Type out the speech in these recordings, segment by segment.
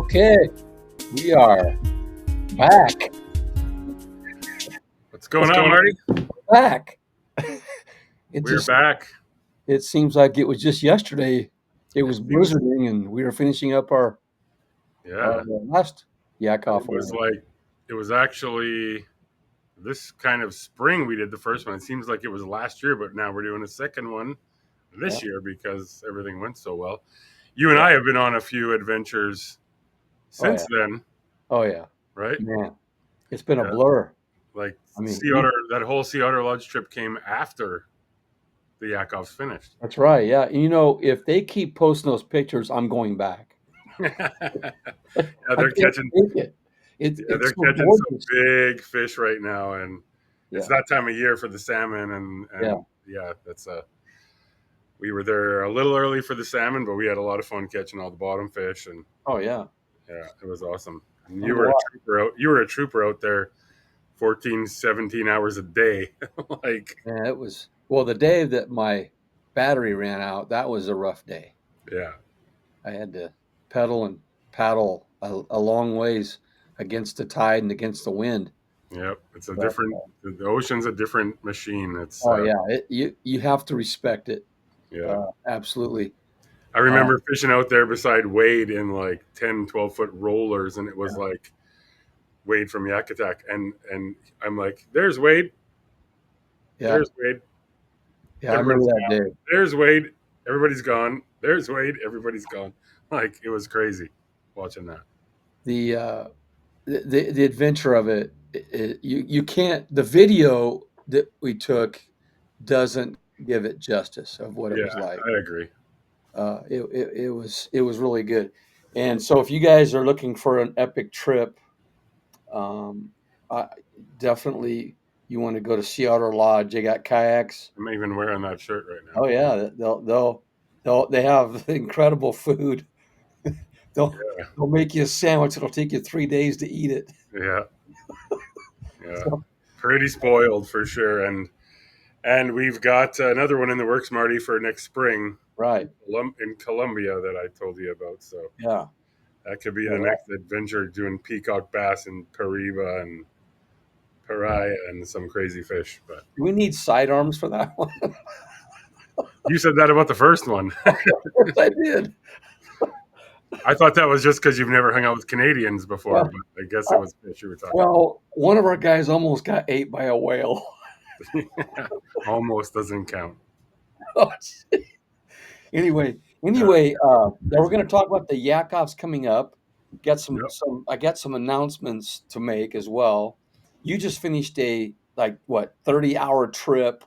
Okay, we are back. What's going on, Marty? Back. It We're just back. it seems like it was just yesterday. It was Seems, blizzarding, and we were finishing up our yeah, last Yakoff it was order. like it was actually this kind of spring we did the first one. It seems like it was last year, but now we're doing a second one Yeah, this year because everything went so well. You and yeah. I have been on a few adventures Oh yeah. since then, Oh yeah. right? Man, it's been a Yeah, blur. like I mean, Sea Otter. That whole Sea Otter Lodge trip came after the Yakoff's finished. that's right. Yeah. And, if they keep posting those pictures, I'm going back. yeah, I they're can't catching. take it. It's Yeah, it's they're so catching some gorgeous. big fish right now, and it's Yeah. that time of year for the salmon. And Yeah. yeah, that's we were there a little early for the salmon, but we had a lot of fun catching all the bottom fish, and Oh yeah. yeah, it was awesome. And I'm glad. you were a trooper out there 14, 17 hours a day. like, Yeah, it was well, the day that my battery ran out, that was a rough day. yeah, I had to pedal and paddle a long ways against the tide and against the wind. yep. It's a But different. The ocean's a different machine. It's oh yeah, you have to respect it. yeah. Absolutely. I Uh, remember fishing out there beside Wade in like 10, 12-foot rollers, and it was like Wade from Yak Attack, and I'm like, "There's Wade, yeah, there's Wade, yeah. I remember everybody's that gone. day. There's Wade, everybody's gone. There's Wade, everybody's gone." Like it was crazy watching that. The uh, the adventure of it, you can't. The video that we took doesn't give it justice of what it Yeah, was like. I agree. It was really good. And so if you guys are looking for an epic trip, um, I, definitely you want to go to Sea Otter Lodge. They got kayaks. I'm even wearing that shirt right now. Oh yeah, they have incredible food. They'll make you a sandwich. It'll take you 3 days to eat it. Yeah, yeah, So, pretty spoiled for sure. And we've got another one in the works, Marty, for next spring right. in Colombia that I told you about. So Yeah. that could be Yeah. the next adventure, doing peacock bass in Pariba and Paria and some crazy fish. But Do we need sidearms for that one? you said that about the first one. Of course I did. I thought that was just because you've never hung out with Canadians before, Well, but I guess it uh, was fish you were talking well, one of our guys almost got ate by a whale. about. Almost doesn't count. Anyway, Yeah, yeah, we're crazy. going to talk about the Yakovs coming up. Got Yep. I got some announcements to make as well. You just finished a like what 30-hour trip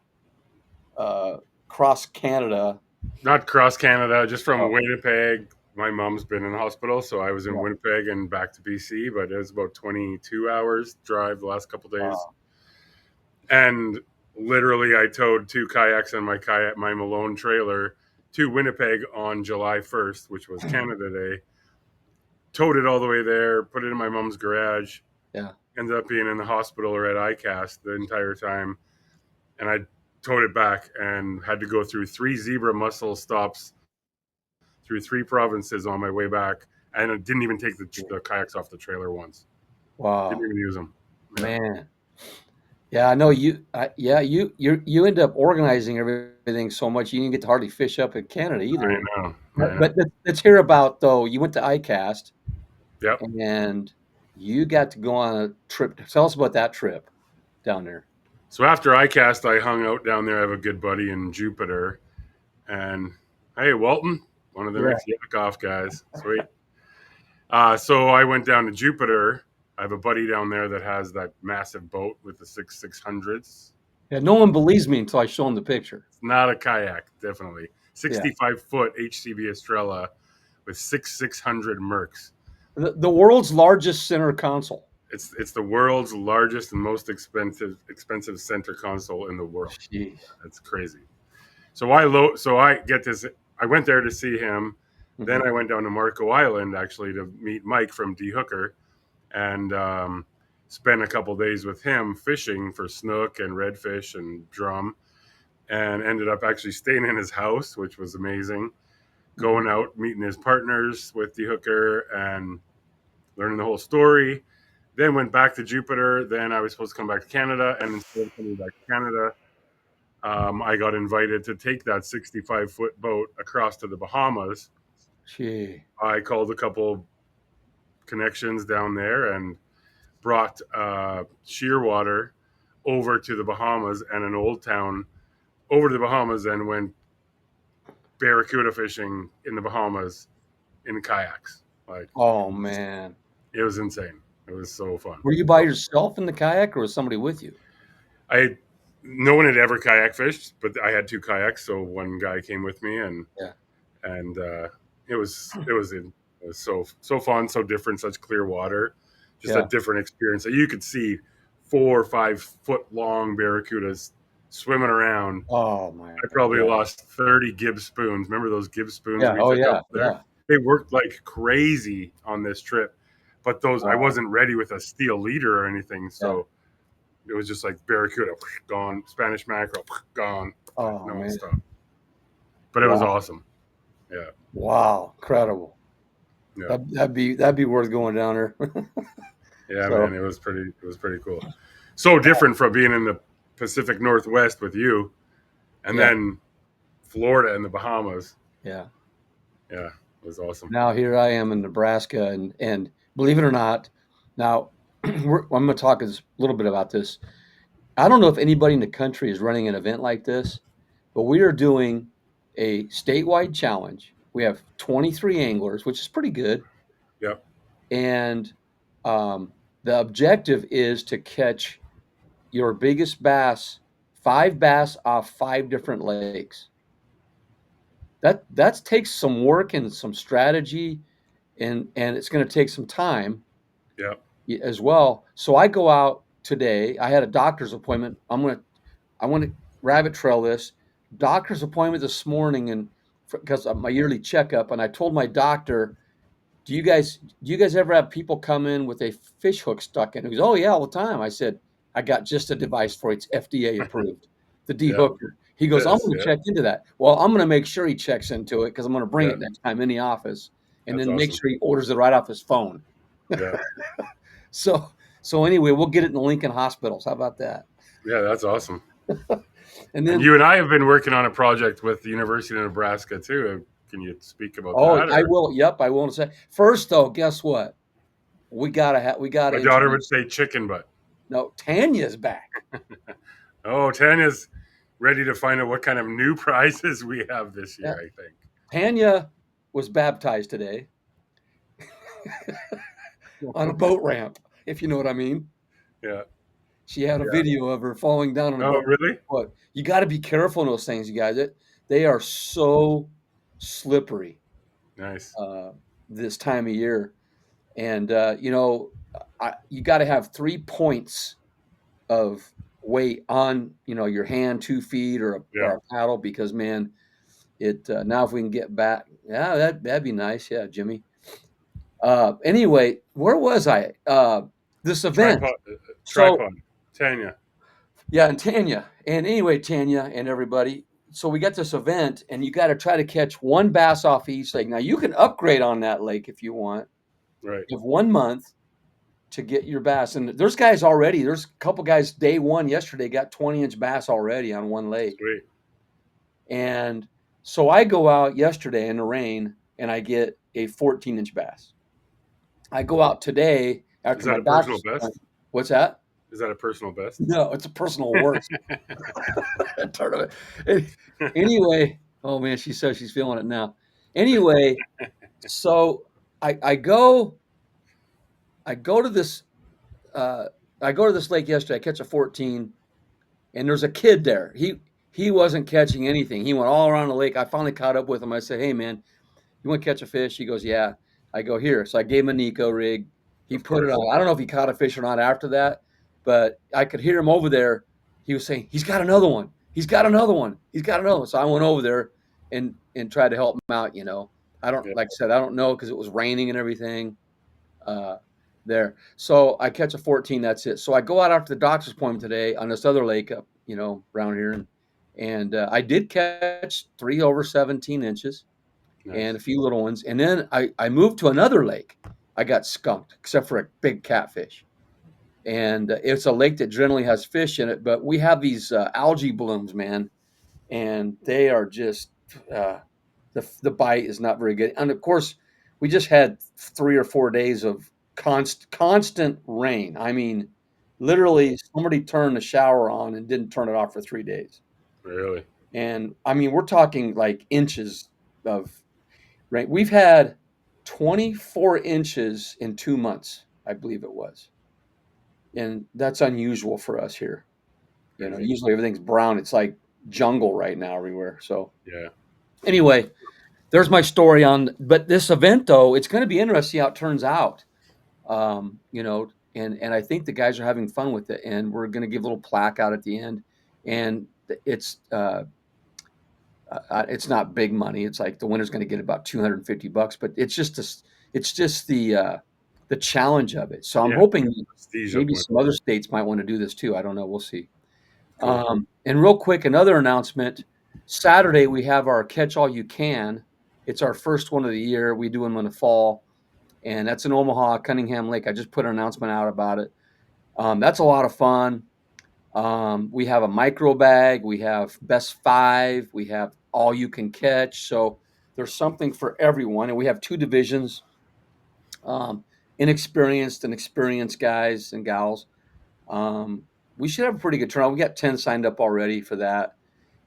uh, across Canada. Not cross Canada, just from Oh, Winnipeg. My mom's been in the hospital, so I was in yeah, Winnipeg and back to BC, but it was about 22 hours drive the last couple days. wow, And literally, I towed two kayaks and my Malone trailer to Winnipeg on July 1st, which was Canada Day. Towed it all the way there, put it in my mom's garage, yeah, ended up being in the hospital or at ICAST the entire time. And I towed it back and had to go through three zebra mussel stops through three provinces on my way back. And I didn't even take the kayaks off the trailer once. Didn't wow, even use them. Yeah, man. Yeah, I know you. Yeah, you end up organizing everything so much you didn't get to hardly fish up in Canada I either. know. I But, know. but let's hear about though. You went to ICAST Yep. and you got to go on a trip. Tell us about that trip down there. So after ICAST, I hung out down there. I have a good buddy in Jupiter. And hey, Walton, one of the Yeah. next Yakoff guys. Sweet. So I went down to Jupiter. I have a buddy down there that has that massive boat with the 600s. Yeah, no one believes me until I show them the picture. It's not a kayak, definitely. Yeah. 65-foot HCB Estrella with 600 Mercs. The world's largest center console. It's the world's largest and most expensive center console in the world. Jeez. That's crazy. So I get this. I went there to see him. Then Mhm. I went down to Marco Island actually to meet Mike from D Hooker and spent a couple days with him fishing for snook and redfish and drum, and ended up actually staying in his house, which was amazing. Mhm. Going out, meeting his partners with D Hooker, and learning the whole story. Then went back to Jupiter. Then I was supposed to come back to Canada, and instead of coming back to Canada, I got invited to take that 65-foot boat across to the Bahamas. Gee. I called a couple connections down there and brought Shearwater over to the Bahamas and an old town over to the Bahamas and went barracuda fishing in the Bahamas in kayaks. Like Oh man. it was insane. It was so fun. Were you by yourself in the kayak or was somebody with you? I no one had ever kayak fished, but I had two kayaks, so one guy came with me, and Yeah. and it was so fun, so different, such clear water, just a Yeah. different experience. You could see 4 or 5 foot long barracudas swimming around. Oh my I probably God. lost 30 Gibbs spoons. Remember those Gibbs spoons Yeah. we Oh took yeah. up there? Yeah. They worked like crazy on this trip, but those I Wow. wasn't ready with a steel leader or anything, Yeah. so it was just like barracuda gone, Spanish mackerel gone, like Oh man. nonstop. But it was Wow. awesome. Yeah, Wow. Incredible. yeah, That'd be worth going down there. yeah, man. So It was pretty cool. So different from being in the Pacific Northwest with you, and yeah. then Florida and the Bahamas. Yeah. Yeah, it was awesome. Now here I am in Nebraska, and believe it or not, now I'm going to talk a little bit about this. I don't know if anybody in the country is running an event like this, but we are doing a statewide challenge. We have 23 anglers, which is pretty good, Yep, and the objective is to catch your biggest bass, 5 bass off 5 different lakes. That takes some work and some strategy, and it's going to take some time yep, as well. So I go out today. I had a doctor's appointment. I want to rabbit trail this doctor's appointment this morning, and because of my yearly checkup, and I told my doctor, do you guys ever have people come in with a fish hook stuck in?" He goes, "Oh yeah, all the time." I said, "I got just a device for it. It's FDA approved, the yep. de-hooker." He goes, "I'm Yes, going to yeah, check into that." Well, I'm going to make sure he checks into it because I'm going to bring yeah. it next time in the office, and That's then make awesome. sure he orders it right off his phone. Yeah, So so anyway, we'll get it in the Lincoln hospitals. How about that? yeah, that's awesome. And And then, you and I have been working on a project with the University of Nebraska too. Can you speak about oh, that? I Or will. Yep, I will say. First, though, guess what? We gotta my daughter would introduce. say chicken butt. No, Tanya's back. Oh, Tanya's ready to find out what kind of new prizes we have this Yeah, year, I think. Tanya was baptized today on a boat ramp, if you know what I mean. Yeah. She had a Yeah. video of her falling down on a Oh, boat. really? But you got to be careful in those things, you guys. They are so slippery Nice. uh, this time of year, and you got to have 3 points of weight on your hand, 2 feet, or Yeah. a paddle, because man, it now if we can get back, yeah, that'd be nice, yeah, Jimmy. Anyway, where was I? This event. Tripod. So Tripod. Tanya. yeah, and Tanya, and anyway, Tanya and everybody. So we got this event, and you got to try to catch 1 bass off each lake. Now you can upgrade on that lake if you want. Right. You have 1 month to get your bass, and there's guys already. There's a couple guys day one yesterday got 20-inch bass already on one lake. Sweet. And so I go out yesterday in the rain and I get a 14-inch bass. I go out today Is after that my a personal doctor's best? appointment. What's that? Is that a personal best? No, it's a personal worst tournament. Anyway, oh man, she says she's feeling it now. Anyway, so I, I go I go to this uh, I go to this lake yesterday. I catch a 14, and there's a kid there. He wasn't catching anything. He went all around the lake. I finally caught up with him. I said, "Hey man, you want to catch a fish?" He goes, "Yeah." I go, "Here." So I gave him a Nico rig. He Of put it course. on. I don't know if he caught a fish or not after that, but I could hear him over there. He was saying, "He's got another one. He's got another one. He's got another one." So I went over there and tried to help him out. I don't, Yeah. like I said, I don't know because it was raining and everything uh, there. So I catch a 14. That's it. So I go out after the doctor's appointment today on this other lake up, around here, and I did catch 3 over 17 inches and a Nice. few little ones. And then I moved to another lake. I got skunked, except for a big catfish. And it's a lake that generally has fish in it, but we have these algae blooms, man, and they are just uh, the bite is not very good. And of course, we just had 3 or 4 days of constant rain. I mean, literally, somebody turned the shower on and didn't turn it off for 3 days. Really? And I mean, we're talking like inches of rain. We've had 24 inches in 2 months, I believe it was, and that's unusual for us here. Crazy. Usually everything's brown. It's like jungle right now everywhere. So Yeah. anyway, there's my story on. But this event, though, it's going to be interesting how it turns out. And I think the guys are having fun with it, and we're going to give a little plaque out at the end, and it's not big money. It's like the winner's going to get about $250, but it's just the challenge of it. So I'm Yeah. hoping Prestige of maybe winning. some other states might want to do this too. I don't know. We'll see. Cool. And real quick, another announcement. Saturday, we have our Catch All You Can. It's our first one of the year. We do them in the fall, and that's in Omaha, Cunningham Lake. I just put an announcement out about it. That's a lot of fun. We have a micro bag. We have best five. We have all you can catch. So there's something for everyone. And we have two divisions, inexperienced and experienced guys and gals. Um, we should have a pretty good turnout. We got 10 signed up already for that.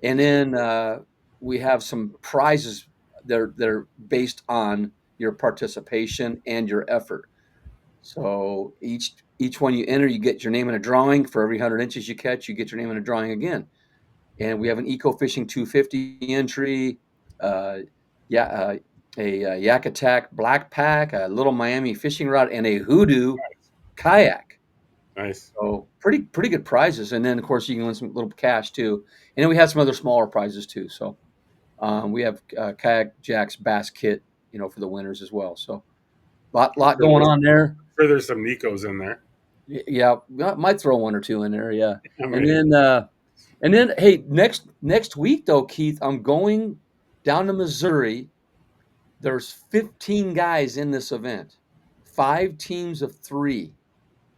And then we have some prizes that are based on your participation and your effort. So each one you enter, you get your name in a drawing. For every 100 inches you catch, you get your name in a drawing again. And we have an Eco Fishing 250 entry, uh, yeah, a Yak Attack Black Pack, a Little Miami fishing rod, and a Hoodoo kayak. Nice. So pretty good prizes, and then of course you can win some little cash too. And then we have some other smaller prizes too. So we have kayak jacks bass kit, for the winners as well. So lot Sure going there's, on there. sure there's some Nikos in there. Yeah, might throw one or two in there. Yeah, I and mean, then hey, next week though, Keith, I'm going down to Missouri. There's 15 guys in this event, 5 teams of 3.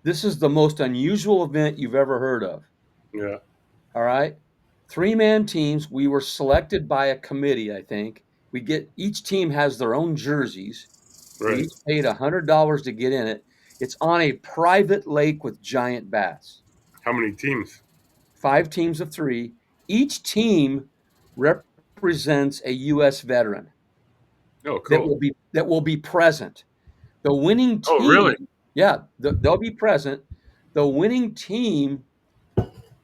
This is the most unusual event you've ever heard of. yeah. All right. 3-man teams. We were selected by a committee, I think. Each team has their own jerseys. We Right. each paid $100 to get in it. It's on a private lake with giant bass. How many teams? 5 teams of 3. Each team represents a U.S. veteran Oh, that cool. will be present. The winning Oh, really? team, yeah, they'll be present. The winning team,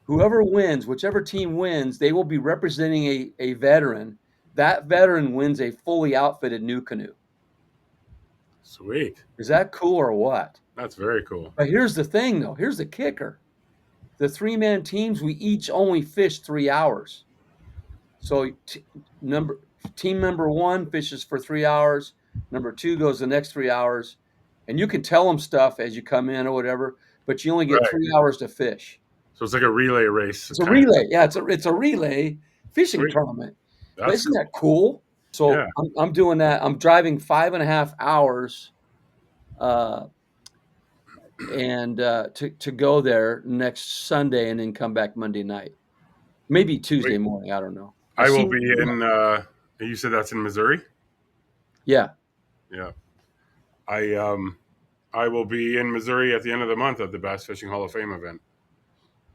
whoever wins, whichever team wins, they will be representing a veteran. That veteran wins a fully outfitted new canoe. Sweet. Is that cool or what? That's very cool. But here's the thing, though. Here's the kicker. The 3-man teams, we each only fish 3 hours. So number team member 1 fishes for 3 hours. Number 2 goes the next 3 hours, and you can tell them stuff as you come in or whatever, but you only get Right. 3 hours to fish. So it's like a relay race, It's a kind of. relay. Yeah, it's a relay fishing Sweet. tournament. But That's isn't that cool. cool? Yeah. So I'm doing that. I'm driving 5.5 hours, uh, and to go there next Sunday, and then come back Monday night, maybe Tuesday Sweet. morning. I don't know. I I will see. be in. You said that's in Missouri. Yeah, Yeah. I I will be in Missouri at the end of the month at the Bass Fishing Hall of Fame event.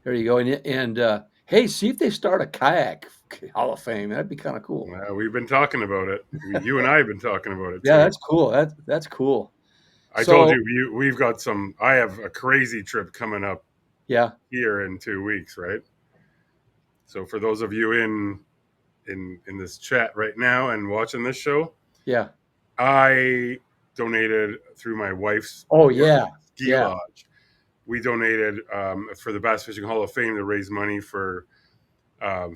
there you go. And hey, see if they start a kayak Hall of Fame. That'd be kind of cool. We've been talking about it. You and I have been talking about it Yeah, too. that's cool. That's cool. I told So you we've got some. I have a crazy trip coming up yeah, here in 2 weeks, right? So for those of you in this chat right now and watching this show, yeah. I donated through my wife's Oh work yeah, ski yeah. lodge. We donated for the Bass Fishing Hall of Fame to raise money for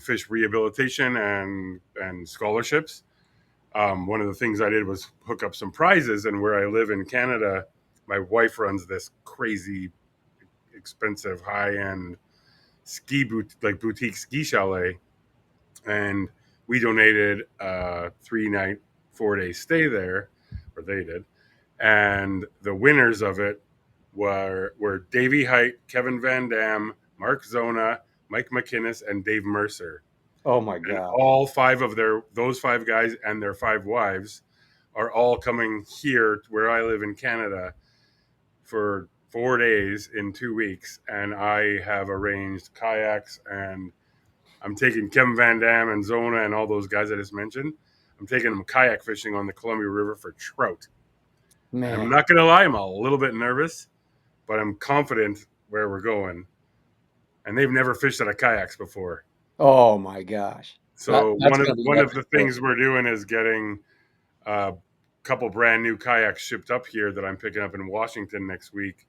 fish rehabilitation and scholarships. One of the things I did was hook up some prizes, and where I live in Canada, my wife runs this crazy expensive high end like boutique ski chalet, and we donated a 3-night 4-day stay there, or they did, and the winners of it were Davey Height, Kevin Van Dam, Mark Zona, Mike McInnes, and Dave Mercer. Oh my And gosh. all five of those five guys and their five wives are all coming here where I live in Canada for 4 days in 2 weeks. And I have arranged kayaks, and I'm taking Kevin Van Dam and Zona and all those guys I just mentioned. I'm taking them kayak fishing on the Columbia River for trout. And I'm Man. not going to lie, I'm a little bit nervous, but I'm confident where we're going. And they've never fished out of kayaks before. Oh my gosh. So That's one of gonna be one of epic. the things we're doing is getting a couple brand new kayaks shipped up here that I'm picking up in Washington next week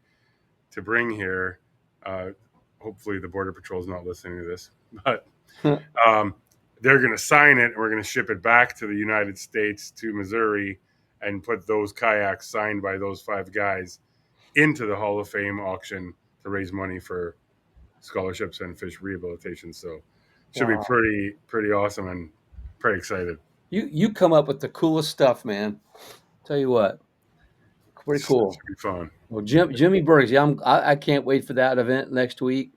to bring here. Uh, Hopefully, the Border Patrol is not listening to this, but um, they're going to sign it, and we're going to ship it back to the United States, to Missouri, and put those kayaks signed by those five guys into the Hall of Fame auction to raise money for scholarships and fish rehabilitation. So, it should be Wow. pretty awesome, and pretty excited. You come up with the coolest stuff, man. Tell you what, pretty cool. Should be fun. Well, Jimmy Burgess, yeah, I can't wait for that event next week.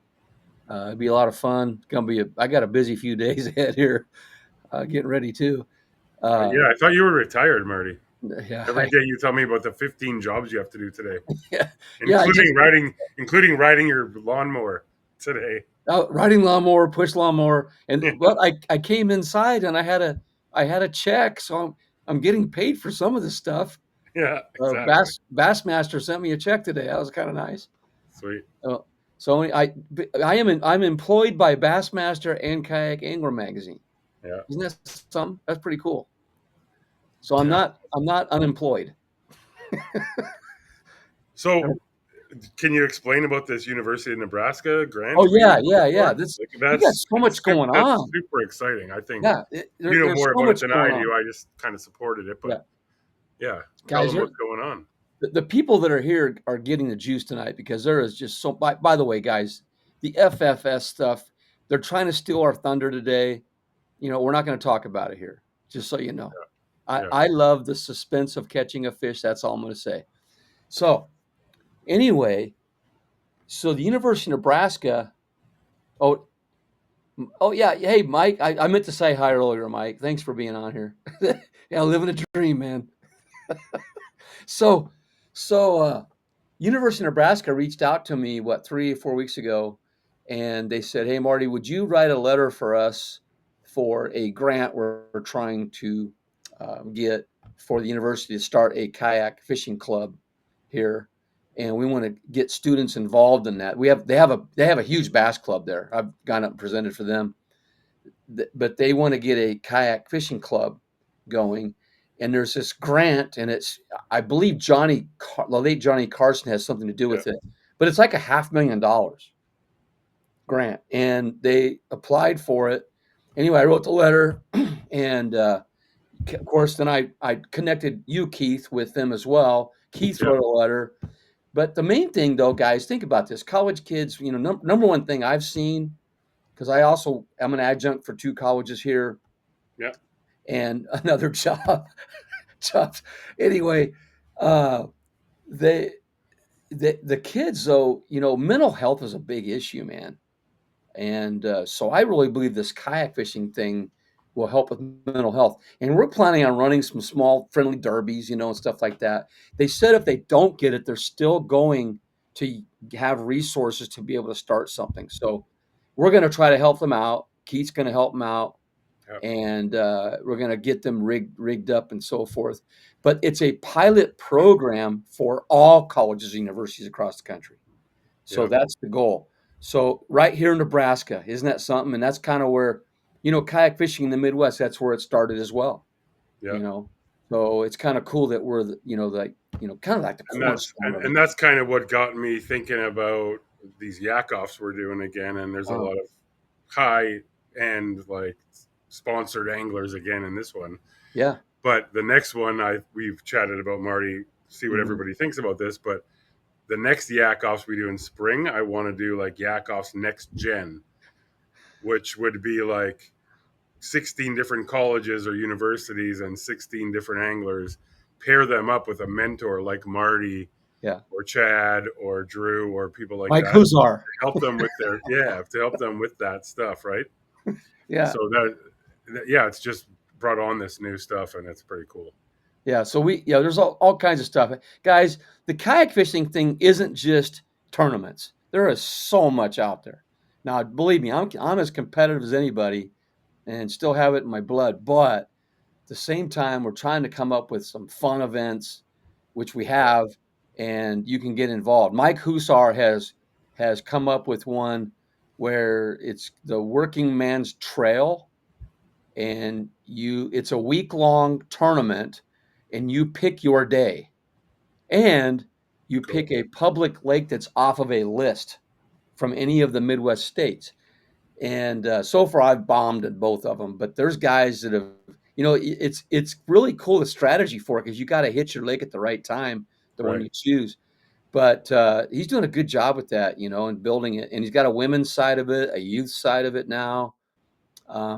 It'd be a lot of fun. It's gonna be I got a busy few days ahead here, getting ready too. Uh, Yeah, I thought you were retired, Marty. yeah, Every day you tell me about the 15 jobs you have to do today, yeah, yeah. I just including riding your lawnmower today. riding lawnmower, push lawnmower, and Yeah, well, I came inside and I had a check, so I'm getting paid for some of this stuff. yeah, exactly. Bassmaster sent me a check today. That was kind of nice. Sweet. Uh, so I'm employed by Bassmaster and Kayak Angler Magazine. Yeah, Isn't that something? That's pretty cool. So yeah. I'm not unemployed. So, can you explain about this University of Nebraska grant Oh we yeah, applied yeah, yeah. for? This Like we got so much going that's on. super exciting. I think Yeah, you know there's more so about it much than I going do. on. I just kind of supported it, Yeah, but yeah, tell guys, them what's going on. the people that are here are getting the juice tonight because there is just so. By the way, guys, the FFS stuff, they're trying to steal our thunder today. You know, we're not going to talk about it here. Just so you know, Yeah, I love the suspense of catching a fish. That's all I'm going to say. So anyway, so the University of Nebraska. Oh, oh yeah. Hey, Mike. I meant to say hi earlier, Mike. Thanks for being on here. Yeah, living a dream, man. So, so University of Nebraska reached out to me, what, 3 or 4 weeks ago, and they said, "Hey, Marty, would you write a letter for us for a grant we're trying to get for the university to start a kayak fishing club here, and we want to get students involved in that. They have a huge bass club there. I've gone up and presented for them, but they want to get a kayak fishing club going." And there's this grant, and it's I believe the late Johnny Carson has something to do yeah, with it, but it's like a $500,000 grant, and they applied for it. Anyway, I wrote the letter, and of course, then I connected you, Keith, with them as well. Keith yeah, wrote a letter, but the main thing, though, guys, think about this: college kids. You know, number one thing I've seen, because I also am an adjunct for 2 colleges here yeah, and another jobs. Anyway, uh, they the kids though, you know, mental health is a big issue, man. And so I really believe this kayak fishing thing will help with mental health. And we're planning on running some small friendly derbies, you know, and stuff like that. They said if they don't get it, they're still going to have resources to be able to start something. So we're going to try to help them out. Keith's going to help them out, yeah, and we're going to get them rigged up and so forth. But it's a pilot program for all colleges and universities across the country. So yeah, that's the goal. So right here in Nebraska, isn't that something? And that's kind of where, you know, kayak fishing in the Midwest, that's where it started as well, yeah. you know. So it's kind of cool that we're, you know, like, you know, kind of like the And that's cornerstone of it. and that's kind of what got me thinking about these Yakoffs we're doing again. And there's a Oh, lot of high end like sponsored anglers again in this one. yeah. But the next one we've chatted about, Marty, see what Mhm. everybody thinks about this. But the next Yakoffs we do in spring, I want to do like Yakoffs next gen, which would be like 16 different colleges or universities and 16 different anglers pair them up with a mentor like Marty Yeah. or Chad or Drew or people like Mike that Huzar. to help them with their to help them with that stuff, right? Yeah. So that it's just brought on this new stuff, and it's pretty cool. Yeah. So there's all kinds of stuff. Guys, the kayak fishing thing isn't just tournaments. There is so much out there. Now, believe me, I'm as competitive as anybody and still have it in my blood. But at the same time, we're trying to come up with some fun events, which we Yeah, have, and you can get involved. Mike Husar has come up with one where it's the Working Man's Trail, and it's a week-long tournament, and you pick your day, and you cool. pick a public lake that's off of a list from any of the Midwest states. And so far, I've bombed at both of them. But there's guys that have, it's really cool the strategy for it because you got to hit your lake at the right time, the one Right. you choose. But he's doing a good job with that, and building it. And he's got a women's side of it, a youth side of it now.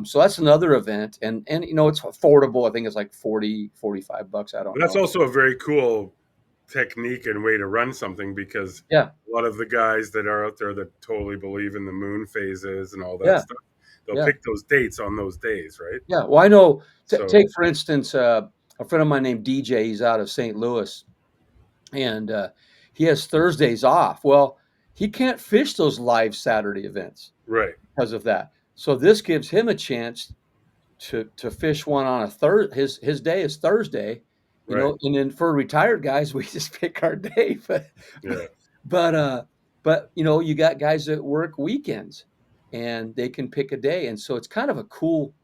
So that's another event, and it's affordable. I think it's like 40, $45. I don't But that's know. also a very cool technique and way to run something because Yeah, a lot of the guys that are out there that totally believe in the moon phases and all that yeah, stuff, they'll yeah, pick those dates on those days, right? yeah. Well, I know. So Take for instance, a friend of mine named DJ. He's out of St. Louis, and he has Thursdays off. Well, he can't fish those live Saturday events right, because of that. So this gives him a chance to fish one on a third. His day is Thursday, right, and then for retired guys, we just pick our day. yeah, But you got guys that work weekends, and they can pick a day, and so it's kind of a cool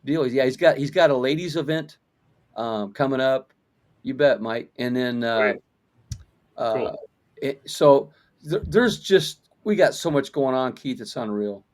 deal. Yeah, he's got a ladies event coming up. You bet, Mike. And then right, uh, cool, so there's just we got so much going on, Keith. It's unreal.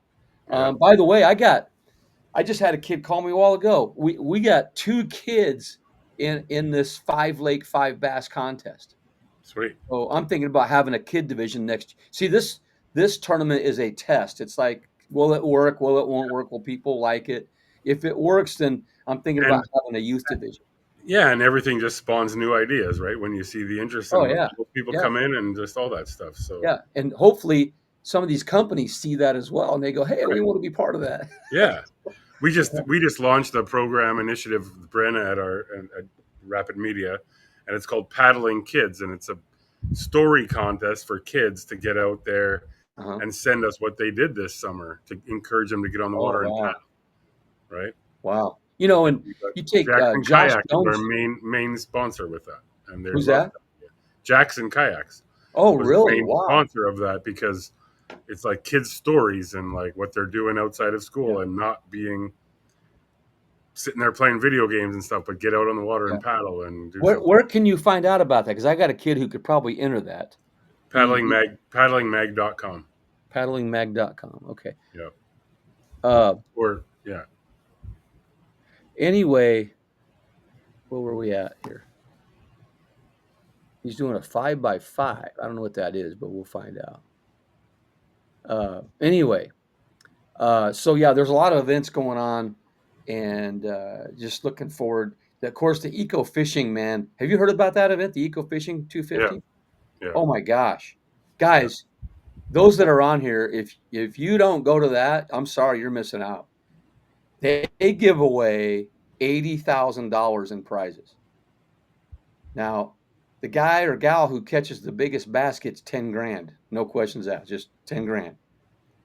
yeah, By the way, I just had a kid call me a while ago. We got two kids in this 5 lake 5 bass contest. sweet, So I'm thinking about having a kid division next. See, this tournament is a test. It's like, will it work? Will it won't work? Will people like it? If it works, then I'm thinking about and having a youth division. yeah, and everything just spawns new ideas, right? When you see the interest Oh and yeah, people yeah, come in and just all that stuff. So yeah. And hopefully some of these companies see that as well, and they go, "Hey, we right, want to be part of that." yeah, we just launched a program initiative with Brenna at Rapid Media, and it's called Paddling Kids, and it's a story contest for kids to get out there Uh-huh. and send us what they did this summer to encourage them to get on the Oh water and wow, paddle, right? wow. And And we got you take Jackson Josh Kayak is our Jones. main sponsor with that, and they Who's love that? that. Jackson Kayaks Oh, was the really? main Wow. sponsor of that because it's like kids' stories and like what they're doing outside of Yeah, school and not being sitting there playing video games and stuff, but get out on the water yeah. and paddle and do Where something. where can you find out about that? Because I got a kid who could probably enter that. Paddlingmag.com. Paddlingmag.com. Okay. Yeah. Uh, Or yeah. anyway, where were we at here? He's doing a 5 by 5. I don't know what that is, but we'll find out. Anyway, so yeah, there's a lot of events going on, and just looking forward. Of course, the eco fishing, man. Have you heard about that event, the eco fishing Yeah. 250? Yeah. Oh my gosh, Yeah. guys, those that are on here, if you don't go to that, I'm sorry, you're missing out. They give away $80,000 in prizes. Now, the guy or gal who catches the biggest bass gets 10 grand. No questions asked, just 10 grand.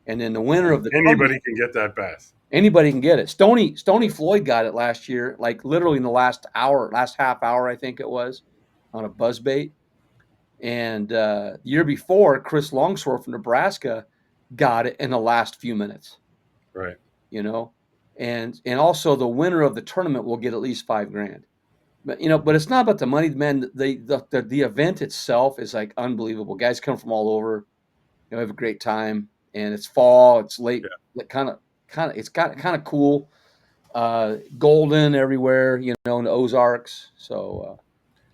And then the winner of the tournament, Anybody can get that bass. anybody can get it. Stony Floyd got it last year, like literally in the last hour, last half hour, I think it was, on a buzzbait. And the year before, Chris Longsword from Nebraska got it in the last few minutes, Right. you know. And also the winner of the tournament will get at least 5 grand. But it's not about the money, man. The event itself is like unbelievable. Guys come from all over, have a great time, and it's fall, it's late, Yeah. it's kind of cool. Golden everywhere, in the Ozarks. So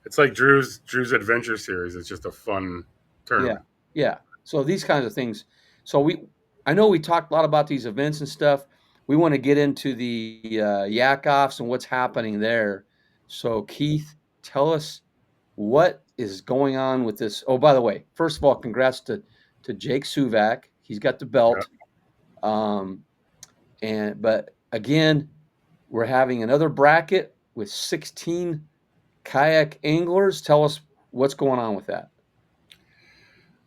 It's like Drew's Adventure Series. It's just a fun yeah, tournament. yeah. So these kinds of things. So I know we talked a lot about these events and stuff. We want to get into the Yakoffs and what's happening there. So, Keith, tell us what is going on with this. Oh, by the way, first of all, congrats to Jake Suvak. He's got the Yeah. belt. Um, but again, we're having another bracket with 16 kayak anglers. Tell us what's going on with that.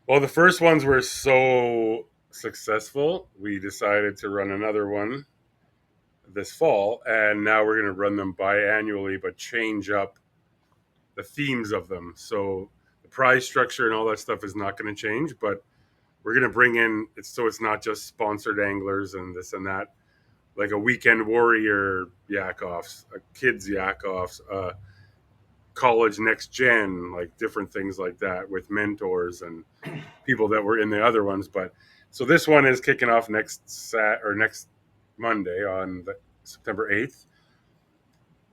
Well, the first ones were so successful, we decided to run another one this fall, and now we're going to run them biannually, but change up the themes of them. So the prize structure and all that stuff is not going to change, but we're going to bring in it's not just sponsored anglers and this and that, like a weekend warrior Yakoffs, a kids Yakoffs, college next gen, like different things like that with mentors and people that were in the other ones. But so this one is kicking off next Monday on September 8th.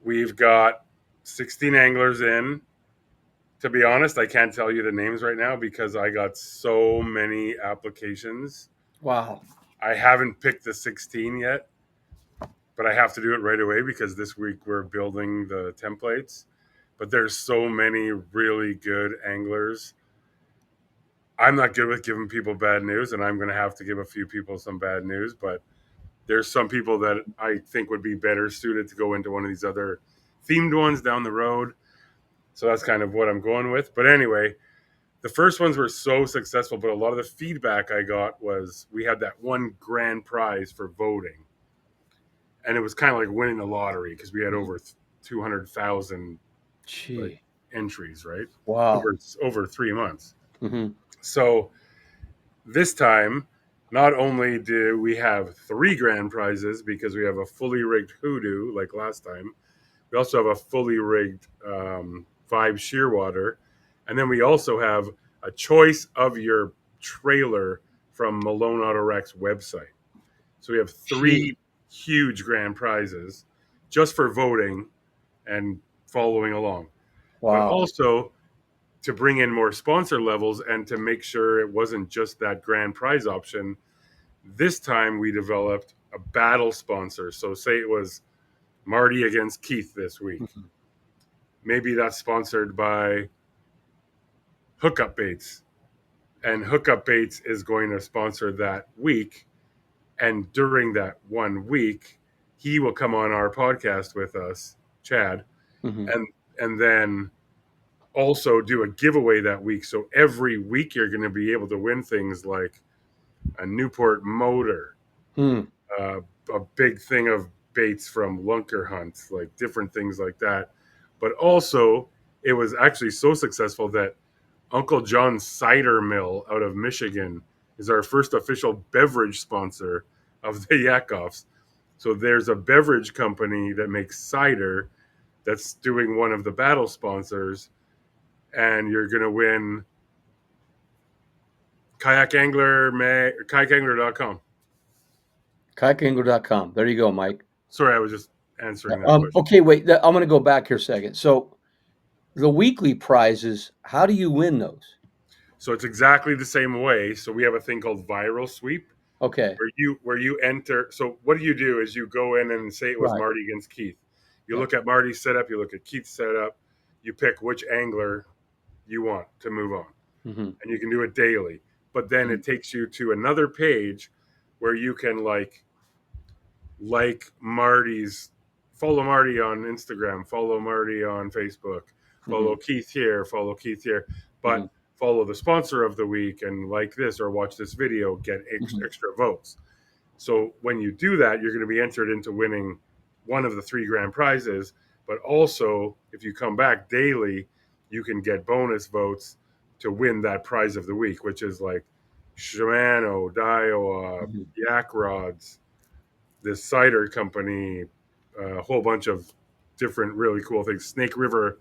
We've got 16 anglers in. To be honest, I can't tell you the names right now because I got so many applications. Wow. I haven't picked the 16 yet, but I have to do it right away because this week we're building the templates. But there's so many really good anglers. I'm not good with giving people bad news, and I'm going to have to give a few people some bad news. But there's some people that I think would be better suited to go into one of these other themed ones down the road. So that's kind of what I'm going with. But anyway, the first ones were so successful, but a lot of the feedback I got was we had that one grand prize for voting. And it was kind of like winning the lottery because we had over 200,000 like Gee. entries, right? Wow. Over 3 months. Hmm. So this time, not only do we have three grand prizes because we have a fully rigged hoodoo like last time, we also have a fully rigged Vibe Shearwater, and then we also have a choice of your trailer from Malone Auto Wreck's website. So we have Gee. three huge grand prizes just for voting and following along. But Wow. also to bring in more sponsor levels and to make sure it wasn't just that grand prize option, this time we developed a battle sponsor. So say it was Marty against Keith this week. Mhm. Maybe that's sponsored by Hookup Baits. And Hookup Baits is going to sponsor that week. And during that 1 week, he will come on our podcast with us, Chad, Mhm. and then also do a giveaway that week. So every week you're going to be able to win things like a Newport motor, Hmm. uh, a big thing of baits from Lunker Hunt, like different things like that. But also, it was actually so successful that Uncle John's Cider Mill out of Michigan is our first official beverage sponsor of the Yakoffs. So there's a beverage company that makes cider that's doing one of the battle sponsors, and you're going to win kayakangler.com. Kayakangler.com. There you go, Mike. Sorry, I was just answering that question. Okay, wait. I'm going to go back here a second. So the weekly prizes, how do you win those? So it's exactly the same way. So we have a thing called viral sweep Okay. where you enter. So what do is you go in and say it was Right. Marty against Keith. You Yeah. look at Marty's setup, you look at Keith's setup, you pick which angler you want to move on. Hmm. And you can do it daily. But then it takes you to another page where you can like Marty's follow Marty on Instagram, follow Marty on Facebook, Hmm. follow Keith here, Hmm. but follow the sponsor of the week and like this or watch this video, get Hmm. extra votes. So when you do that, you're going to be entered into winning one of the three grand prizes. But also, if you come back daily, you can get bonus votes to win that prize of the week, which is like Shimano, Daiwa, Hmm. Yak Rods, this cider company, a whole bunch of different really cool things. Snake River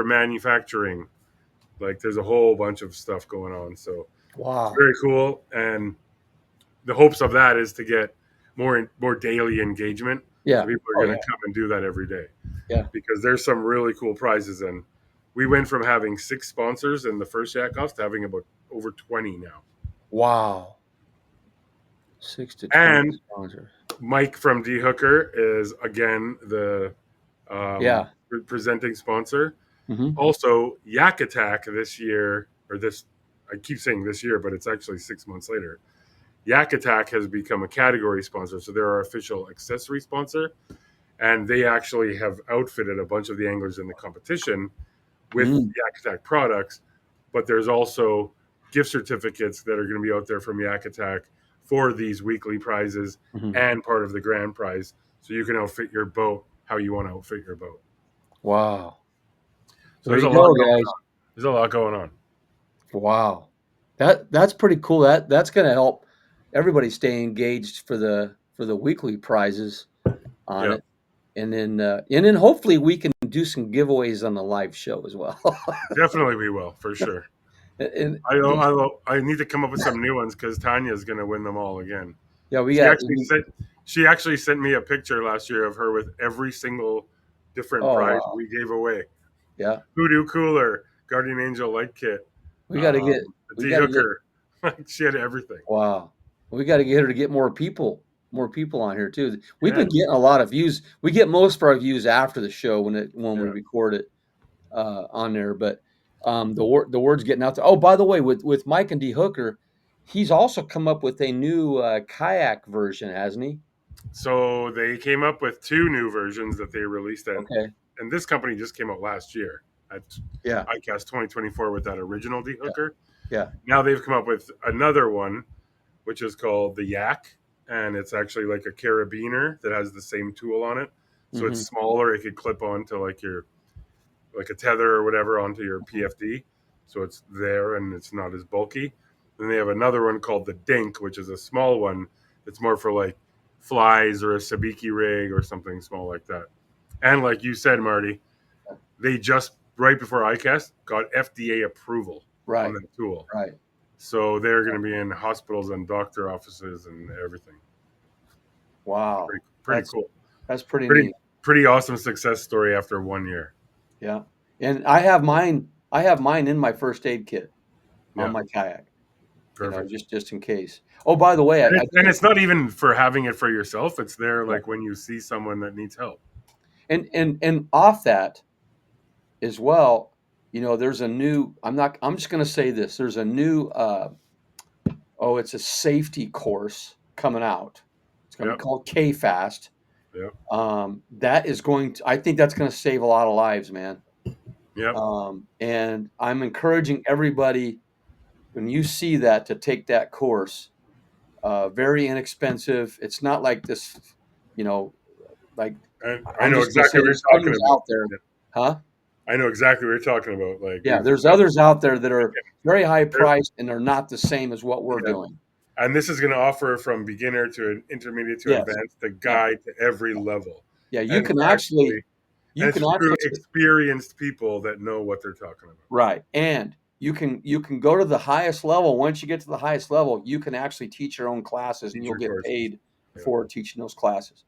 Manufacturing. Like there's a whole bunch of stuff going on. So it's Wow. very cool. And the hopes of that is to get more daily engagement. So Yeah. people are Oh, going yeah. to come and do that every day Yeah. because there's some really cool prizes. And we went from having 6 sponsors in the first Yakoffs to having about over 20 now. Wow. 6 to 20 And sponsors. Mike from D Hooker is again the Yeah. presenting sponsor. Mhm. Also, Yak Attack this year, or this, I keep saying this year, but it's actually 6 months later. Yak Attack has become a category sponsor, so they're our official accessory sponsor, and they actually have outfitted a bunch of the anglers in the competition with Mm. Yak Attack products. But there's also gift certificates that are going to be out there from Yak Attack for these weekly prizes Mhm. and part of the grand prize, so you can outfit your boat how you want to outfit your boat. Wow. So There there's a you lot go, going guys. on. There's a lot going on. Wow. That's pretty cool. That's gonna help everybody stay engaged for the weekly prizes on Yeah, it. And then hopefully we can do some giveaways on the live show as well. definitely we will for sure. And I need to come up with some new ones because Tanya's going to win them all again. yeah, we She got actually sent she actually sent me a picture last year of her with every single different oh prize wow. we gave away. Yeah. Hoodoo cooler, Guardian Angel light kit, We gotta get a we D gotta get hooker. Like she had everything. wow. We gotta get her to get more people on here too. We've Yeah, been getting a lot of views. We get most of our views after the show when we yeah. record it on there, but the word's getting out there. Oh, by the way, with Mike and D Hooker, he's also come up with a new kayak version, hasn't he? So they came up with two new versions that they released at, Okay. and this company just came out last year at Yeah. ICAST 2024 with that original D Yeah. hooker. Yeah. Now they've come up with another one, which is called the Yak, and it's actually like a carabiner that has the same tool on it. So it's Hmm. smaller. It could clip onto like your like a tether or whatever onto your PFD, so it's there and it's not as bulky. Then they have another one called the Dink, which is a small one. It's more for like flies or a sabiki rig or something small like that. And like you said, Marty, they just right before ICAST got FDA approval on Right. that tool. Right. So they're going to be in hospitals and doctor offices and everything. Wow. Pretty cool. That's pretty Pretty neat. pretty awesome success story after 1 year. Yeah. And I have mine in my first aid kit on Yeah, my kayak, perfect. just in case. Oh, by the way, And it's not even for having it for yourself. It's there yeah. like when you see someone that needs help. And off that as well, there's a new I'm just gonna say this. There's a new it's a safety course coming out. It's gonna be Yep. called K-Fast. Yep. That is I think that's gonna save a lot of lives, man. Yep. And I'm encouraging everybody when you see that to take that course. Very inexpensive. It's not like this, you know, like And I I'm know just gonna exactly say what there's you're talking others about. out there, Yeah. huh? I know exactly what you're talking about. Like Yeah, we've there's had, others out there that are very high there, priced and they're not the same as what we're yeah. doing. And this is going to offer from beginner to an intermediate to Yes. advanced, the Yeah. guide to every level. Yeah, And it's actually you can it's through actually experienced people that know what they're talking about. right. And you can go to the highest level. Once you get to the highest level, you can actually teach your own classes and you'll Teacher get courses. paid Yeah. for teaching those classes.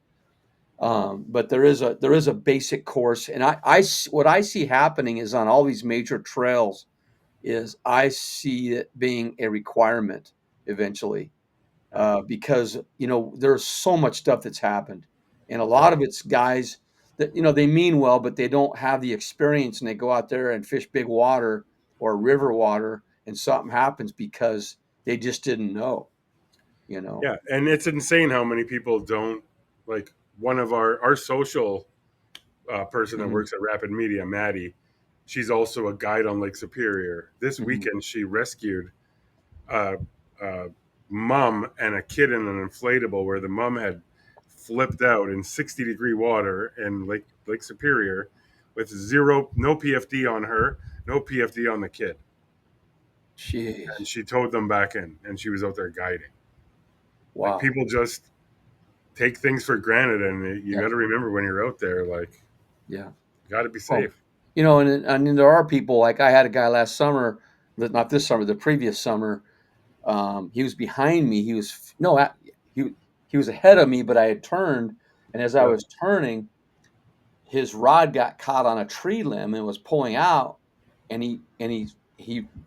But there is a basic course, and what I see happening is on all these major trails is I see it being a requirement eventually, Yeah. because there's so much stuff that's happened, and a Yeah. lot of it's guys that they mean well, but they don't have the experience, and they go out there and fish big water or river water, and something happens because they just didn't know. You know. Yeah, and it's insane how many people don't like one of our social person that Hmm. works at Rapid Media, Maddie. She's also a guide on Lake Superior. This Hmm. weekend, she rescued a, a mom and a kid in an inflatable where the mom had flipped out in 60-degree water in Lake Superior with no PFD on her, no PFD on the kid, and Jeez. she towed them back in, and she was out there guiding. Like Wow. people just take things for granted, and you Yeah. got to remember when you're out there, like Yeah. you got to be Oh, safe. and there are people like I had a guy last summer, not this summer, the previous summer. He was behind me. He was no, he he was ahead of me, but I had turned, and as I Yeah, was turning, his rod got caught on a tree limb and was pulling out, and he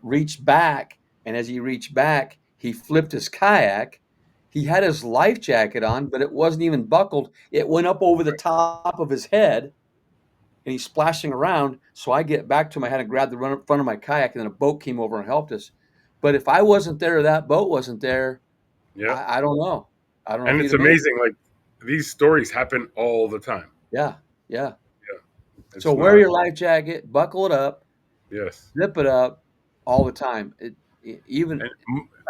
reached back, and as he reached back, he flipped his kayak. He had his life jacket on, but it wasn't even buckled. It went up over the top of his head, and he's splashing around. So I get back to him. I had to grab the front of my kayak, and then a boat came over and helped us. But if I wasn't there, that boat wasn't there. Yeah. I don't know. I don't know if And he'd it's have made it. amazing. Like these stories happen all the time. Yeah, yeah. Yeah. So It's wear not, your life jacket, buckle it up, yes. zip it up all the time. Even And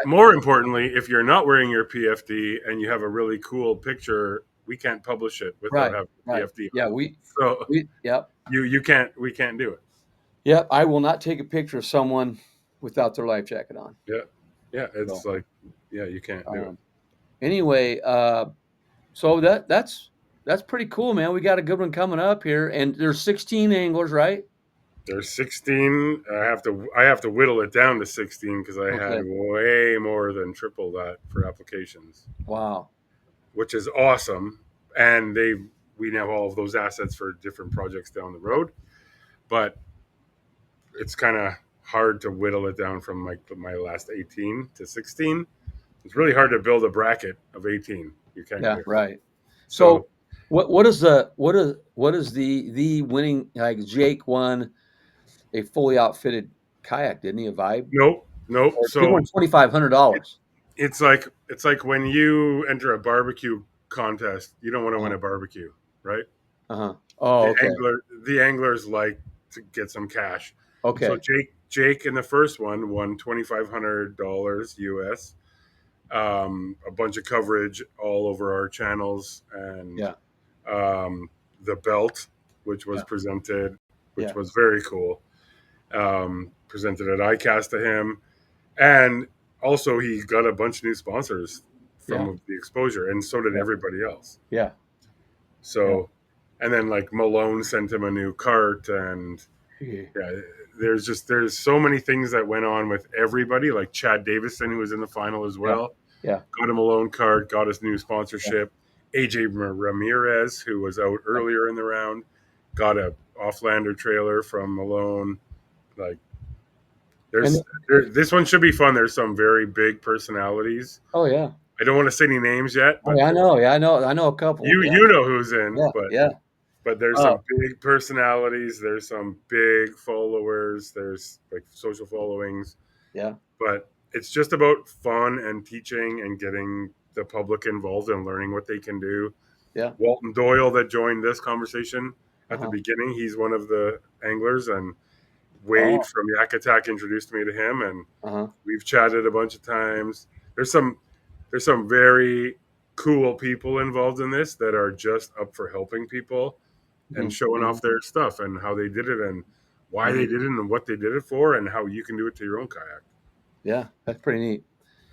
more importantly, if you're not wearing your PFD and you have a really cool picture, we can't publish it without right, having right. PFD Yeah, on. So yep, we can't do it. yep. I will not take a picture of someone without their life jacket on. Yeah. Yeah. It's So, like, yeah, you can't do it. um, anyway, so that's pretty cool, man. We got a good one coming up here, and there's 16 anglers, right? There's 16. I have to whittle it down to 16 because I had Okay. way more than triple that for applications, Wow. which is awesome. And we now have all of those assets for different projects down the road. But it's kind of hard to whittle it down from like my last 18 to 16. It's really hard to build a bracket of 18. You can't Yeah, do. right. So So what is the winning, like Jake won a fully outfitted kayak, didn't he? A Vibe? nope, nope. He So won $2,500. it's like when you enter a barbecue contest, you don't want to win Uh-huh. a barbecue, right? Uh-huh. Oh, okay. The anglers like to get some cash. So Okay. Jake in the first one won $2,500 US, a bunch of coverage all over our channels, and Yeah. the belt, which was Yeah. presented, which Yeah. was very cool, presented at ICAST to him, and also he got a bunch of new sponsors Yeah. from the exposure, and so did Yeah. everybody else. Yeah. Yeah. So, and then like Malone sent him a new cart, and Yeah. yeah, there's so many things that went on with everybody. Like Chad Davison, who was in the final as Yeah. well, Yeah. got him a loan cart, got his new Yeah. sponsorship. AJ Ramirez, who was out earlier in the round, got a Offlander trailer from Malone. Like And this one should be fun. There's some very big personalities. oh yeah. I don't want to say any names yet, Oh but yeah, I there's know. Yeah, I know. I know a couple. Yeah. you know who's in, Yeah. Yeah. but there's Oh, some big personalities. There's some big followers. There's like social followings, yeah. but it's just about fun and teaching and getting the public involved and learning what they can do. Yeah. Walton Doyle that joined this conversation at the Uh-huh. beginning, he's one of the anglers, and Wade Oh. from Yak Attack introduced me to him, and Uh-huh. we've chatted a bunch of times. There's some very cool people involved in this that are just up for helping people and Mhm. showing Mhm. off their stuff and how they did it and why they Mhm. did it and what they did it for and how you can do it to your own kayak. Yeah, that's pretty neat.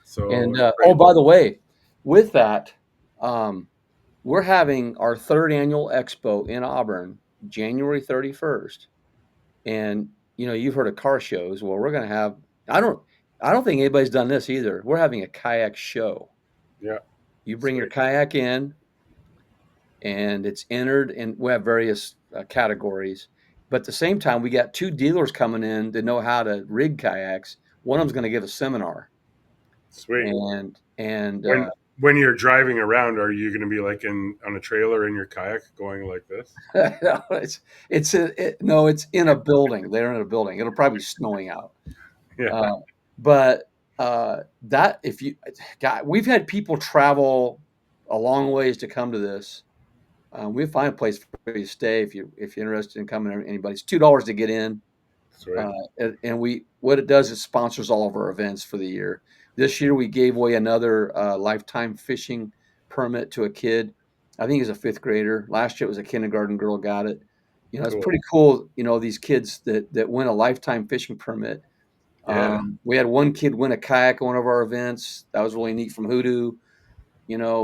So And it's oh, great. by the way, with that, um, we're having our third annual expo in Auburn, January 31st. And you've heard of car shows. Well, we're going to have. I don't. I don't think anybody's done this either. We're having a kayak show. Yeah, You bring your sweet, kayak in, and it's entered, and we have various categories. But at the same time, we got two dealers coming in that know how to rig kayaks. One of them's going to give a seminar, sweet. and When you're driving around, are you going to be like in on a trailer in your kayak going like this? no, no, it's in a building. They're in a building. It'll probably be snowing out. Yeah, Uh, but that if you, God, we've had people travel a long ways to come to this. We find a place for you to stay if you're interested in coming. Anybody, it's $2 to get in. sweet, And we what it does is sponsors all of our events for the year. This year we gave away another lifetime fishing permit to a kid. I think he's a fifth grader. Last year it was a kindergarten girl got it. It's cool. pretty cool. These kids that win a lifetime fishing permit. Yeah, We had one kid win a kayak at one of our events. That was really neat from Hoodoo.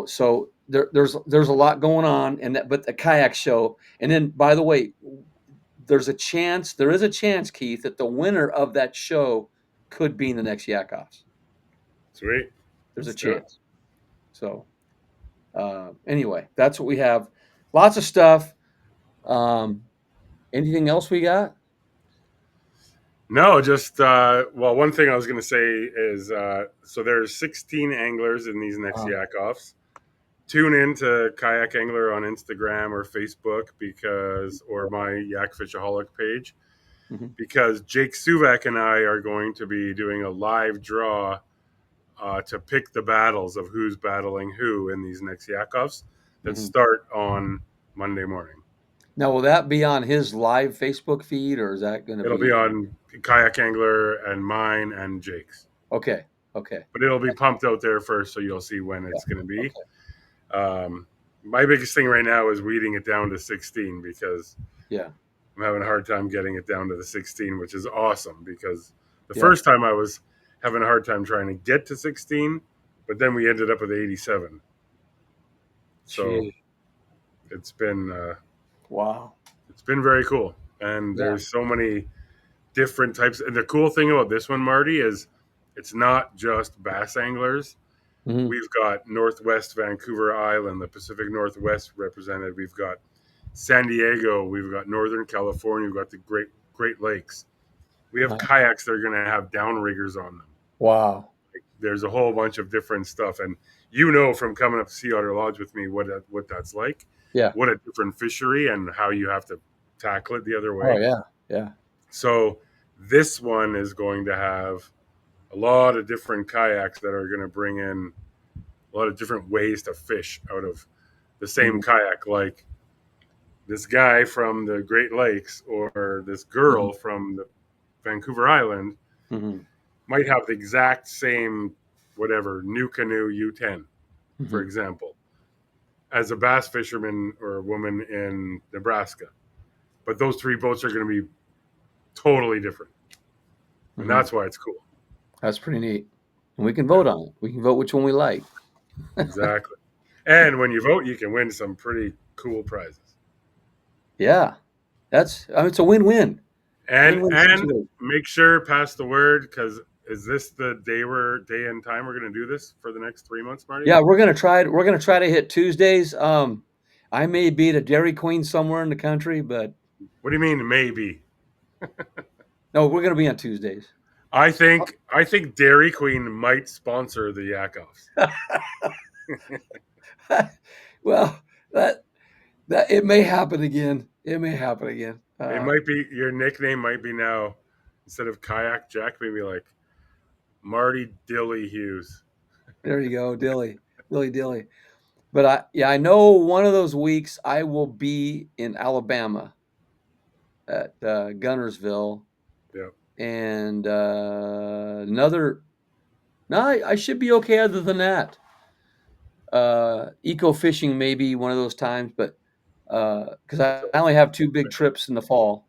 So there's a lot going on, but the kayak show. And then by the way, there is a chance, Keith, that the winner of that show could be in the next Yakoffs. sweet. There's a Let's do it. chance. So anyway, that's what we have. Lots of stuff. Um, anything else we got? No, just well, one thing I was going to say is so there's 16 anglers in these next Uh, yak offs. tune in to Kayak Angler on Instagram or Facebook or my Yak Fishaholic page, Mhm. because Jake Suvak and I are going to be doing a live draw to pick the battles of who's battling who in these next Yakoffs that Mhm. start on Monday morning. Now, will that be on his live Facebook feed, or is that going to It'll be be on Kayak Angler and mine and Jake's, okay? Okay. but it'll be pumped out there first, so you'll see when Yeah. it's going to be. Okay. My biggest thing right now is weeding it down to 16 because Yeah. I'm having a hard time getting it down to the 16, which is awesome because the Yeah. first time I was having a hard time trying to get to 16, but then we ended up with 87. So Gee. it's been Wow. it's been very cool, and Yeah. there's so many different types. And the cool thing about this one, Marty, is it's not just bass anglers. Mhm. We've got Northwest Vancouver Island, the Pacific Northwest represented. We've got San Diego. We've got Northern California. We've got the Great Lakes. We have Uh, kayaks that are going to have downriggers on them. wow. There's a whole bunch of different stuff, and you know from coming up to Sea Otter Lodge with me what that's like, Yeah. what a different fishery, and how you have to tackle it the other Oh, way. yeah. Yeah. So this one is going to have a lot of different kayaks that are going to bring in a lot of different ways to fish out of the same Mhm. kayak. Like this guy from the Great Lakes or this Mhm. girl from the Vancouver Island Mhm. might have the exact same whatever new canoe U10, for Mhm. example, as a bass fisherman or a woman in Nebraska. But those three boats are going to be totally different, and Mhm. that's why it's cool. That's pretty neat. And we can Yeah, vote on it. We can vote which one we like. exactly. And when you vote, you can win some pretty cool prizes. Yeah. It's a win-win. Win-win And situation. make sure pass the word, because is this the day and time we're going to do this for the next 3 months, Marty? Yeah, we're gonna try to hit Tuesdays. I may be at a Dairy Queen somewhere in the country, but What do you mean maybe? no, we're gonna be on Tuesdays. I think Dairy Queen might sponsor the Yakoffs. Well, that it may happen again. It may happen again. It might be your nickname might be now, instead of Kayak Jack, maybe like Marty Dilly Hughes. There you go, dilly. But I know one of those weeks I will be in Alabama at Gunnersville, Yeah. and another. No, I should be okay. Other than that, eco fishing may be one of those times, but because I So only have two big trips in the fall,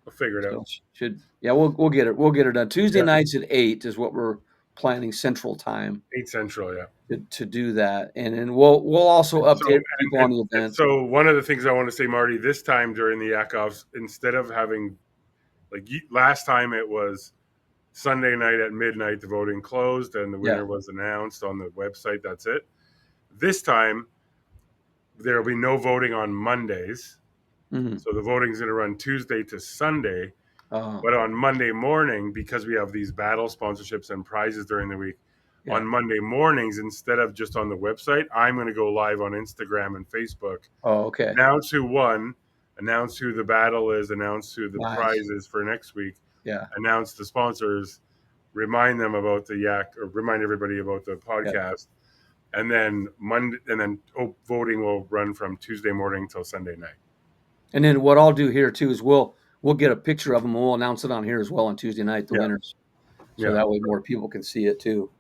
I'll figure it out. so should yeah we'll get it done. Tuesday Yeah. nights at 8 is what we're planning Central Time 8 Central, yeah. to do that, and then we'll also And so update and, people on and, the and events. so one of the things I want to say, Marty, this time during the Yakoffs, instead of having like last time it was Sunday night at midnight, the voting closed and the Yeah. winner was announced on the website. That's it. This time, there will be no voting on Mondays. Mhm. So the voting is going to run Tuesday to Sunday. Oh, But on Monday morning, because we have these battle sponsorships and prizes during the week, yeah. on Monday mornings, instead of just on the website, I'm going to go live on Instagram and Facebook, Oh, okay. announce who won, announce who the battle is, announce who the Nice. prize is for next week, Yeah. announce the sponsors, remind them about the Yak, or remind everybody about the Yeah. podcast, and then voting will run from Tuesday morning till Sunday night. And then what I'll do here too is we'll get a picture of them and we'll announce it on here as well on Tuesday night, the Yeah, winners, so yeah, that way more people can see it too.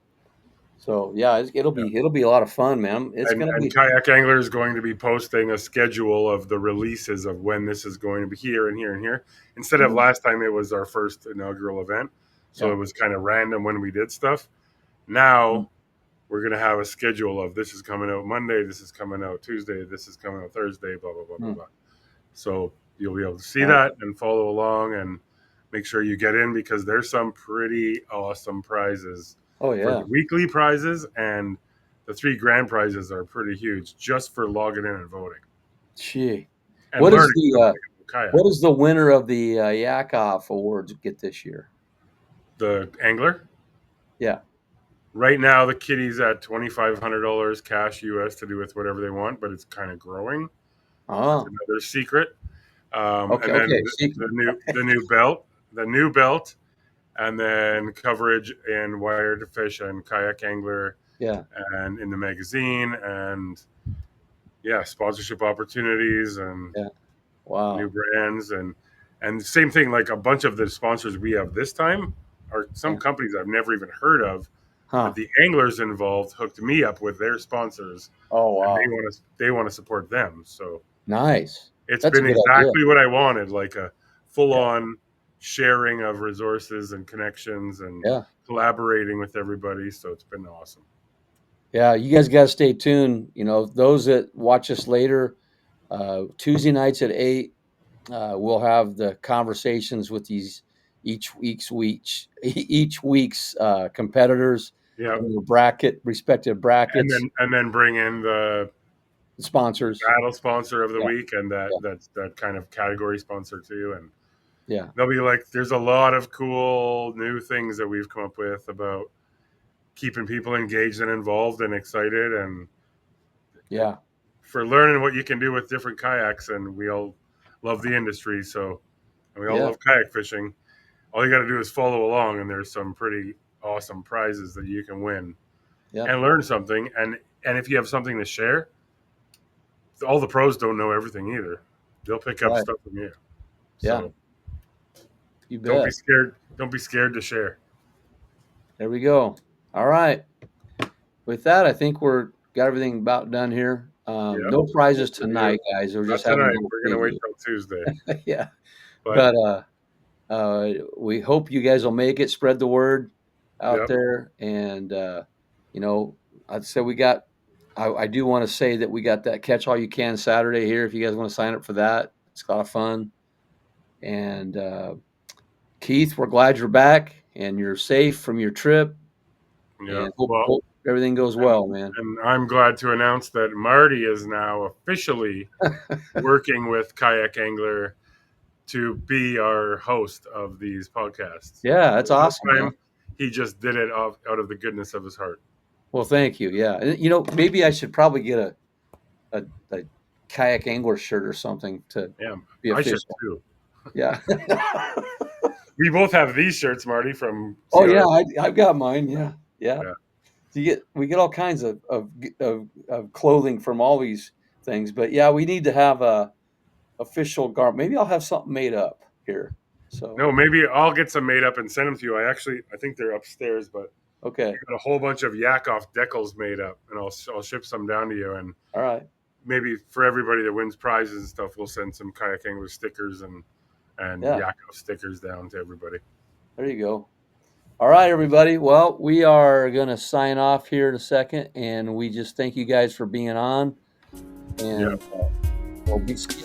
So yeah, yeah. it'll be a lot of fun, man. It's And gonna be Kayak Angler is going to be posting a schedule of the releases of when this is going to be here and here and here. Instead of Mhm. last time, it was our first inaugural event, so Yeah. it was kind of random when we did stuff. Mhm. Now we're going to have a schedule of this is coming out Monday, this is coming out Tuesday, this is coming out Thursday, blah blah blah blah Mhm. blah. So you'll be able to see Nice. that and follow along and make sure you get in, because there's some pretty awesome prizes Oh for the yeah. weekly prizes, and the three grand prizes are pretty huge just for logging in and voting Gee. and What is learning the something about what kayaking. does the winner of the Yakoff Awards get this year? The angler, Yeah. Right now, the kitty's at $2,500 cash US to do with whatever they want, but it's kind of growing. That's Oh, another secret. okay, And then okay. See, the new belt, and then coverage in Wired to Fish and Kayak Angler, yeah, and in the magazine, and yeah, sponsorship opportunities and yeah. new Wow. brands, and same thing. Like a bunch of the sponsors we have this time are some Yeah. companies I've never even heard of, but Huh. the anglers involved hooked me up with their sponsors, Oh, and wow. they want to support them. So Nice. it's That's a been good idea. exactly what I wanted, like a full Yeah. on sharing of resources and connections and Yeah. collaborating with everybody. So it's been awesome. Yeah. You guys got to stay tuned. Those that watch us later, Tuesday nights at 8, we'll have the conversations with these each week's competitors Yeah. and their respective brackets, And then bring in the sponsors. battle sponsor of the Yeah. week and Yeah. that kind of category sponsor too. And Yeah. they'll be like, there's a lot of cool new things that we've come up with about keeping people engaged and involved and excited, and Yeah. for learning what you can do with different kayaks. And we all love the industry, so and we all Yeah. love kayak fishing. All you got to do is follow along, and there's some pretty awesome prizes that you can win Yeah. and learn something. And if you have something to share, all the pros don't know everything either. They'll pick up Right. stuff from you. Yeah. So You don't be bet. scared. Don't be scared to share. There we go. All right. With that, I think we're got everything about done here. Yeah, No prizes both of you. tonight, guys. We're Not just having a tonight. little We're gonna wait preview. till Tuesday. Yeah. But But we hope you guys will make it, spread the word out yeah, there. And you know, I'd say I do want to say that we got that catch all you can Saturday here. If you guys want to sign up for that, it's a lot of fun. And Keith, we're glad you're back and you're safe from your trip. yeah. And hope, Well, hope everything goes and well, man. and I'm glad to announce that Marty is now officially working with Kayak Angler to be our host of these podcasts. Yeah, that's This awesome, man. time, he just did it out of the goodness of his heart. Well, thank you. Yeah, and, maybe I should probably get a kayak angler shirt or something to Yeah, be I should official. too. Yeah. We both have these shirts, Marty, from Oh yeah, CR. I've got mine. Yeah, yeah. Yeah. We get all kinds of clothing from all these things, but yeah, we need to have a official garb. Maybe I'll have something made up here. So No, maybe I'll get some made up and send them to you. I think they're upstairs, but I okay, got a whole bunch of Yakoff decals made up, and I'll ship some down to you. And all right. maybe for everybody that wins prizes and stuff, we'll send some kayak angler stickers and Yeah, Yakoff stickers down to everybody. there you go. All right, everybody. Well, we are going to sign off here in a second, and we just thank you guys for being on. Yeah. And we'll see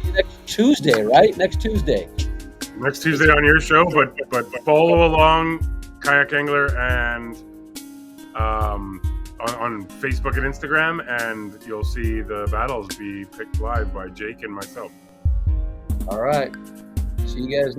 you next Tuesday, right? Next Tuesday. Next Tuesday on your show, but follow along Kayak Angler and on Facebook and Instagram, and you'll see the battles be picked live by Jake and myself. All right. See you guys.